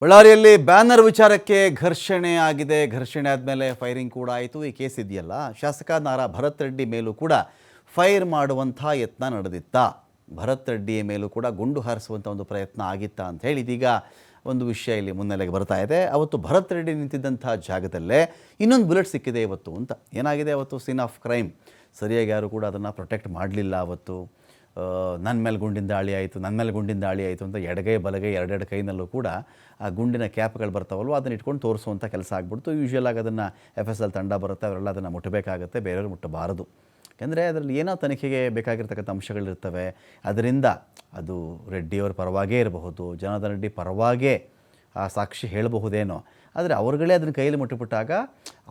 ಬಳ್ಳಾರಿಯಲ್ಲಿ ಬ್ಯಾನರ್ ವಿಚಾರಕ್ಕೆ ಘರ್ಷಣೆ ಆಗಿದೆ. ಘರ್ಷಣೆ ಆದಮೇಲೆ ಫೈರಿಂಗ್ ಕೂಡ ಆಯಿತು. ಈ ಕೇಸ್ ಇದೆಯಲ್ಲ, ಶಾಸಕ ನಾರಾ ಭರತ್ ರೆಡ್ಡಿ ಮೇಲೂ ಕೂಡ ಫೈರ್ ಮಾಡುವಂಥ ಯತ್ನ ನಡೆದಿತ್ತ. ಭರತ್ ರೆಡ್ಡಿಯ ಮೇಲೂ ಕೂಡ ಗುಂಡು ಹಾರಿಸುವಂಥ ಒಂದು ಪ್ರಯತ್ನ ಆಗಿತ್ತಾ ಅಂತ ಹೇಳಿ ಇದೀಗ ಒಂದು ವಿಷಯ ಇಲ್ಲಿ ಮುನ್ನೆಲೆಗೆ ಬರ್ತಾ ಇದೆ. ಅವತ್ತು ಭರತ್ ರೆಡ್ಡಿ ನಿಂತಿದ್ದಂಥ ಜಾಗದಲ್ಲೇ ಇನ್ನೊಂದು ಬುಲೆಟ್ ಸಿಕ್ಕಿದೆ ಇವತ್ತು ಅಂತ. ಏನಾಗಿದೆ ಅವತ್ತು ಸೀನ್ ಆಫ್ ಕ್ರೈಮ್, ಸರಿಯಾಗಿ ಯಾರು ಕೂಡ ಅದನ್ನು ಪ್ರೊಟೆಕ್ಟ್ ಮಾಡಲಿಲ್ಲ. ಅವತ್ತು ನನ್ನ ಮೇಲೆ ಗುಂಡಿನ ದಾಳಿ ಆಯಿತು, ನನ್ನ ಮೇಲೆ ಗುಂಡಿನ ದಾಳಿ ಆಯಿತು ಅಂತ ಎಡಗೈ ಬಲಗೈ ಎರಡೆರಡು ಕೈನಲ್ಲೂ ಕೂಡ ಆ ಗುಂಡಿನ ಕ್ಯಾಪ್ಗಳು ಬರ್ತಾವಲ್ವ ಅದನ್ನು ಇಟ್ಕೊಂಡು ತೋರಿಸುವಂಥ ಕೆಲಸ ಆಗ್ಬಿಡ್ತು. ಯೂಶ್ವಲಾಗಿ ಅದನ್ನು FSL ತಂಡ ಬರುತ್ತೆ, ಅವರೆಲ್ಲ ಅದನ್ನು ಮುಟ್ಟಬೇಕಾಗತ್ತೆ, ಬೇರೆಯವರು ಮುಟ್ಟಬಾರದು. ಯಾಕೆಂದರೆ ಅದರಲ್ಲಿ ಏನೋ ತನಿಖೆಗೆ ಬೇಕಾಗಿರ್ತಕ್ಕಂಥ ಅಂಶಗಳಿರ್ತವೆ. ಅದರಿಂದ ಅದು ರೆಡ್ಡಿಯವರ ಪರವಾಗೇ ಇರಬಹುದು, ಜನಾರ್ದನ್ ರೆಡ್ಡಿ ಪರವಾಗೇ ಆ ಸಾಕ್ಷಿ ಹೇಳಬಹುದೇನೋ. ಆದರೆ ಅವ್ರುಗಳೇ ಅದನ್ನು ಕೈಯಲ್ಲಿ ಮುಟ್ಟಿಬಿಟ್ಟಾಗ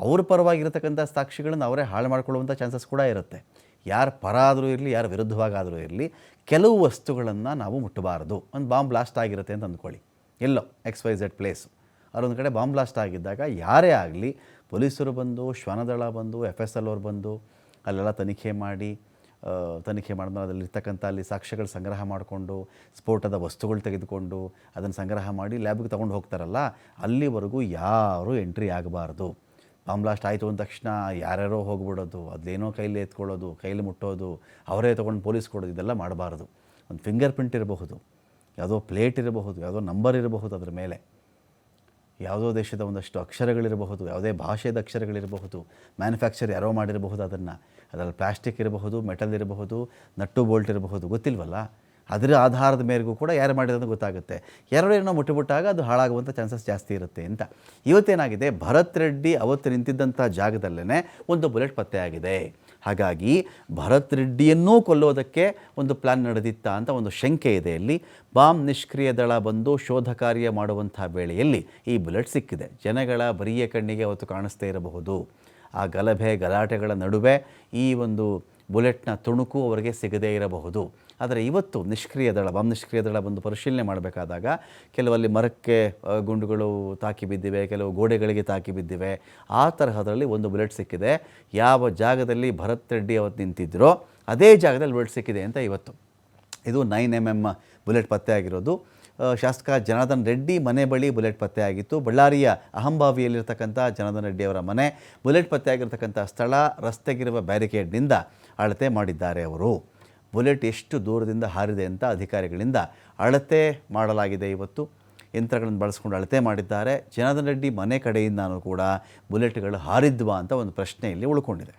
ಅವ್ರ ಪರವಾಗಿರ್ತಕ್ಕಂಥ ಸಾಕ್ಷಿಗಳನ್ನು ಅವರೇ ಹಾಳು ಮಾಡ್ಕೊಳ್ಳುವಂಥ ಚಾನ್ಸಸ್ ಕೂಡ ಇರುತ್ತೆ. ಯಾರು ಪರ ಆದರೂ ಇರಲಿ, ಯಾರು ವಿರುದ್ಧವಾಗಾದರೂ ಇರಲಿ, ಕೆಲವು ವಸ್ತುಗಳನ್ನು ನಾವು ಮುಟ್ಟಬಾರದು. ಒಂದು ಬಾಂಬ್ ಬ್ಲಾಸ್ಟ್ ಆಗಿರುತ್ತೆ ಅಂತ ಅಂದ್ಕೊಳ್ಳಿ, ಎಲ್ಲೋ XYZ ಪ್ಲೇಸು, ಅವರೊಂದು ಕಡೆ ಬಾಂಬ್ ಬ್ಲಾಸ್ಟ್ ಆಗಿದ್ದಾಗ ಯಾರೇ ಆಗಲಿ, ಪೊಲೀಸರು ಬಂದು, ಶ್ವಾನದಳ ಬಂದು, FSL ಅವ್ರು ಬಂದು ಅಲ್ಲೆಲ್ಲ ತನಿಖೆ ಮಾಡಿದ್ಮೇಲೆ ಅದರಲ್ಲಿರ್ತಕ್ಕಂಥ ಅಲ್ಲಿ ಸಾಕ್ಷ್ಯಗಳು ಸಂಗ್ರಹ ಮಾಡಿಕೊಂಡು, ಸ್ಫೋಟದ ವಸ್ತುಗಳು ತೆಗೆದುಕೊಂಡು ಅದನ್ನು ಸಂಗ್ರಹ ಮಾಡಿ ಲ್ಯಾಬ್ಗೆ ತೊಗೊಂಡು ಹೋಗ್ತಾರಲ್ಲ, ಅಲ್ಲಿವರೆಗೂ ಯಾರೂ ಎಂಟ್ರಿ ಆಗಬಾರ್ದು. ಬಾಂಬ್ ಬ್ಲಾಸ್ಟ್ ಆಯಿತು ಅಂದ ತಕ್ಷಣ ಯಾರ್ಯಾರೋ ಹೋಗ್ಬಿಡೋದು, ಅದೇನೋ ಕೈಲಿ ಎತ್ಕೊಳ್ಳೋದು, ಕೈಲಿ ಮುಟ್ಟೋದು, ಅವರೇ ತೊಗೊಂಡು ಪೊಲೀಸ್ ಕೊಡೋದು, ಇದೆಲ್ಲ ಮಾಡಬಾರ್ದು. ಒಂದು ಫಿಂಗರ್ ಪ್ರಿಂಟ್ ಇರಬಹುದು, ಯಾವುದೋ ಪ್ಲೇಟ್ ಇರಬಹುದು, ಯಾವುದೋ ನಂಬರ್ ಇರಬಹುದು, ಅದರ ಮೇಲೆ ಯಾವುದೋ ದೇಶದ ಒಂದಷ್ಟು ಅಕ್ಷರಗಳಿರಬಹುದು, ಯಾವುದೇ ಭಾಷೆಯ ಅಕ್ಷರಗಳಿರಬಹುದು, ಮ್ಯಾನುಫ್ಯಾಕ್ಚರ್ ಯಾರೋ ಮಾಡಿರಬಹುದು, ಅದರಲ್ಲಿ ಪ್ಲಾಸ್ಟಿಕ್ ಇರಬಹುದು, ಮೆಟಲ್ ಇರಬಹುದು, ನಟ್ಟು ಬೋಲ್ಟ್ ಇರಬಹುದು, ಗೊತ್ತಿಲ್ವಲ್ಲ. ಅದರ ಆಧಾರದ ಮೇರೆಗೂ ಕೂಡ ಯಾರು ಮಾಡಿರೋದು ಗೊತ್ತಾಗುತ್ತೆ. ಎರಡೇನೋ ಮುಟ್ಟಿಬಿಟ್ಟಾಗ ಅದು ಹಾಳಾಗುವಂಥ ಚಾನ್ಸಸ್ ಜಾಸ್ತಿ ಇರುತ್ತೆ ಅಂತ. ಇವತ್ತೇನಾಗಿದೆ, ಭರತ್ ರೆಡ್ಡಿ ಅವತ್ತು ನಿಂತಿದ್ದಂಥ ಜಾಗದಲ್ಲೇ ಒಂದು ಬುಲೆಟ್ ಪತ್ತೆಯಾಗಿದೆ. ಹಾಗಾಗಿ ಭರತ್ ರೆಡ್ಡಿಯನ್ನೂ ಕೊಲ್ಲೋದಕ್ಕೆ ಒಂದು ಪ್ಲ್ಯಾನ್ ನಡೆದಿತ್ತಾ ಅಂತ ಒಂದು ಶಂಕೆ ಇದೆ. ಇಲ್ಲಿ ಬಾಂಬ್ ನಿಷ್ಕ್ರಿಯ ದಳ ಬಂದು ಶೋಧ ಕಾರ್ಯ ಮಾಡುವಂಥ ವೇಳೆಯಲ್ಲಿ ಈ ಬುಲೆಟ್ ಸಿಕ್ಕಿದೆ. ಜನಗಳ ಬರಿಯ ಕಣ್ಣಿಗೆ ಅವತ್ತು ಕಾಣಿಸ್ತೇ ಇರಬಹುದು. ಆ ಗಲಾಟೆಗಳ ನಡುವೆ ಈ ಒಂದು ಬುಲೆಟ್ನ ತುಣುಕು ಅವರಿಗೆ ಸಿಗದೇ ಇರಬಹುದು. ಆದರೆ ಇವತ್ತು ಬಾಂಬ್ ನಿಷ್ಕ್ರಿಯ ದಳ ಬಂದು ಪರಿಶೀಲನೆ ಮಾಡಬೇಕಾದಾಗ ಕೆಲವಲ್ಲಿ ಮರಕ್ಕೆ ಗುಂಡುಗಳು ತಾಕಿ ಬಿದ್ದಿವೆ, ಕೆಲವು ಗೋಡೆಗಳಿಗೆ ತಾಕಿ ಬಿದ್ದಿವೆ. ಆ ತರಹದಲ್ಲಿ ಒಂದು ಬುಲೆಟ್ ಸಿಕ್ಕಿದೆ. ಯಾವ ಜಾಗದಲ್ಲಿ ಭರತ್ ರೆಡ್ಡಿ ಅವತ್ತು ನಿಂತಿದ್ದರೋ ಅದೇ ಜಾಗದಲ್ಲಿ ಬುಲೆಟ್ ಸಿಕ್ಕಿದೆ ಅಂತ ಇವತ್ತು. ಇದು 9mm ಬುಲೆಟ್ ಪತ್ತೆ ಆಗಿರೋದು. ಶಾಸಕ ಜನಾರ್ದನ್ ರೆಡ್ಡಿ ಮನೆ ಬಳಿ ಬುಲೆಟ್ ಪತ್ತೆ ಆಗಿತ್ತು. ಬಳ್ಳಾರಿಯ ಅಹಂಭಾವಿಯಲ್ಲಿರ್ತಕ್ಕಂಥ ಜನಾರ್ದನ್ ರೆಡ್ಡಿ ಅವರ ಮನೆ, ಬುಲೆಟ್ ಪತ್ತೆ ಆಗಿರ್ತಕ್ಕಂಥ ಸ್ಥಳ, ರಸ್ತೆಗಿರುವ ಬ್ಯಾರಿಕೇಡ್ನಿಂದ ಅಳತೆ ಮಾಡಿದ್ದಾರೆ ಅವರು. ಬುಲೆಟ್ ಎಷ್ಟು ದೂರದಿಂದ ಹಾರಿದೆ ಅಂತ ಅಧಿಕಾರಿಗಳಿಂದ ಅಳತೆ ಮಾಡಲಾಗಿದೆ. ಇವತ್ತು ಯಂತ್ರಗಳನ್ನು ಬಳಸ್ಕೊಂಡು ಅಳತೆ ಮಾಡಿದ್ದಾರೆ. ಜನಾರ್ದನ್ ರೆಡ್ಡಿ ಮನೆ ಕಡೆಯಿಂದನೂ ಕೂಡ ಬುಲೆಟ್ಗಳು ಹಾರಿದ್ವಾ ಅಂತ ಒಂದು ಪ್ರಶ್ನೆ ಇಲ್ಲಿ ಉಳ್ಕೊಂಡಿದೆ.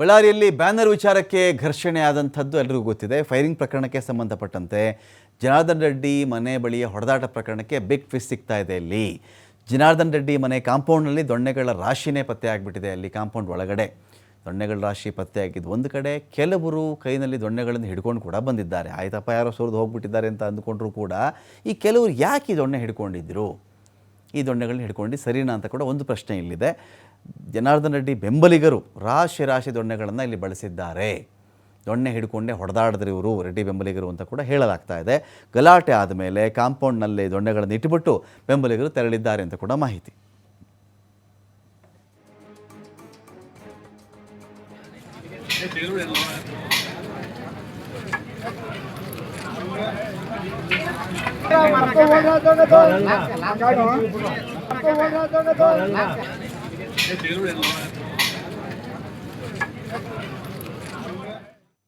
ಬಳ್ಳಾರಿಯಲ್ಲಿ ಬ್ಯಾನರ್ ವಿಚಾರಕ್ಕೆ ಘರ್ಷಣೆ ಆದಂಥದ್ದು ಎಲ್ರಿಗೂ ಗೊತ್ತಿದೆ. ಫೈರಿಂಗ್ ಪ್ರಕರಣಕ್ಕೆ ಸಂಬಂಧಪಟ್ಟಂತೆ ಜನಾರ್ದನ್ ರೆಡ್ಡಿ ಮನೆ ಬಳಿಯ ಹೊಡೆದಾಟ ಪ್ರಕರಣಕ್ಕೆ ಬಿಗ್ ಟ್ವಿಸ್ಟ್ ಸಿಗ್ತಾ ಇದೆ. ಇಲ್ಲಿ ಜನಾರ್ದನ್ ರೆಡ್ಡಿ ಮನೆ ಕಾಂಪೌಂಡ್ನಲ್ಲಿ ದೊಣ್ಣೆಗಳ ರಾಶಿನೇ ಪತ್ತೆ ಆಗಿಬಿಟ್ಟಿದೆ. ಅಲ್ಲಿ ಕಾಂಪೌಂಡ್ ಒಳಗಡೆ ದೊಣ್ಣೆಗಳ ರಾಶಿ ಪತ್ತೆ ಆಗಿದ್ದು ಒಂದು ಕಡೆ, ಕೆಲವರು ಕೈನಲ್ಲಿ ದೊಣ್ಣೆಗಳನ್ನು ಹಿಡ್ಕೊಂಡು ಕೂಡ ಬಂದಿದ್ದಾರೆ. ಆಯ್ತಪ್ಪ, ಯಾರೋ ಸುರಿದು ಹೋಗ್ಬಿಟ್ಟಿದ್ದಾರೆ ಅಂತ ಅಂದ್ಕೊಂಡ್ರು ಕೂಡ ಈ ಕೆಲವರು ಯಾಕೆ ಈ ದೊಣ್ಣೆ ಹಿಡ್ಕೊಂಡಿದ್ದರು, ಈ ದೊಣ್ಣೆಗಳನ್ನ ಹಿಡ್ಕೊಂಡು ಸರಿನಾ ಅಂತ ಕೂಡ ಒಂದು ಪ್ರಶ್ನೆ ಇಲ್ಲಿದೆ. ಜನಾರ್ದನ್ ರೆಡ್ಡಿ ಬೆಂಬಲಿಗರು ರಾಶಿ ದೊಣ್ಣೆಗಳನ್ನು ಇಲ್ಲಿ ಬಳಸಿದ್ದಾರೆ. ದೊಣ್ಣೆ ಹಿಡ್ಕೊಂಡೇ ಹೊಡೆದಾಡಿದ್ರು ಇವರು ರೆಡ್ಡಿ ಬೆಂಬಲಿಗರು ಅಂತ ಕೂಡ ಹೇಳಲಾಗ್ತಾ ಇದೆ. ಗಲಾಟೆ ಆದಮೇಲೆ ಕಾಂಪೌಂಡ್ನಲ್ಲಿ ದೊಣ್ಣೆಗಳನ್ನು ಇಟ್ಟುಬಿಟ್ಟು ಬೆಂಬಲಿಗರು ತೆರಳಿದ್ದಾರೆ ಅಂತ ಕೂಡ ಮಾಹಿತಿ.